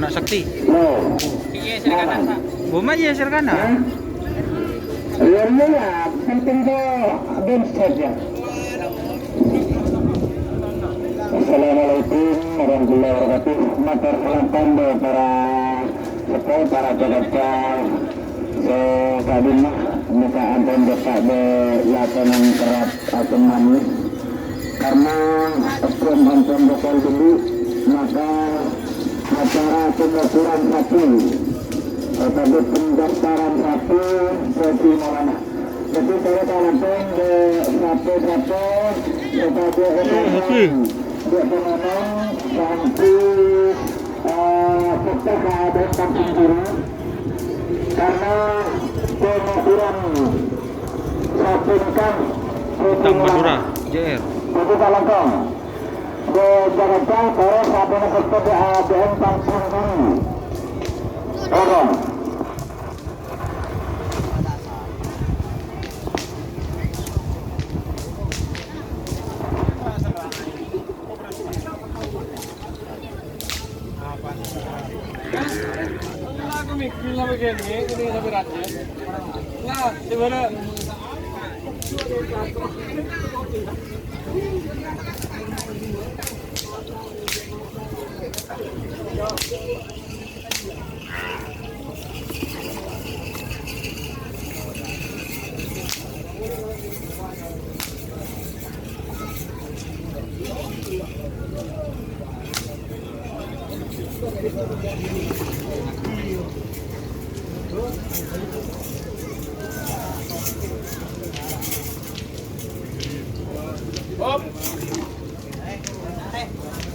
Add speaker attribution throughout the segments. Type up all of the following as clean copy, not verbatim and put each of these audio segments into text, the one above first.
Speaker 1: anak sakti.
Speaker 2: Iya, silakan Pak.
Speaker 1: Boma aja serkana.
Speaker 3: Ya, penting bench saja. Assalamualaikum warahmatullahi wabarakatuh. Matur salam tanda para jagat sekadimah muka anton dekat de lakonan kerap atau manis karena sebelum anton bekal dulu maka acara pengukuran satu tadi pendaftaran satu sesi Maulana. Jadi saya langsung ke satu sebagai dia penonton sampai kita keadaan kampung biru karena pengukuran satu kan
Speaker 1: Tang Madura, JR.
Speaker 3: jadi kalau kau di Jakarta baru satu negara di ADN kampung biru orang.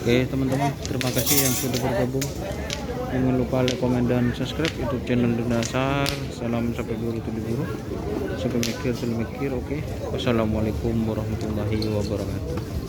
Speaker 1: Oke teman-teman, terima kasih yang sudah bergabung. Jangan lupa like, komen, dan subscribe YouTube channel Dasar. Salam sampai buru tuh diburu, sampai mikir. Oke, wassalamualaikum warahmatullahi wabarakatuh.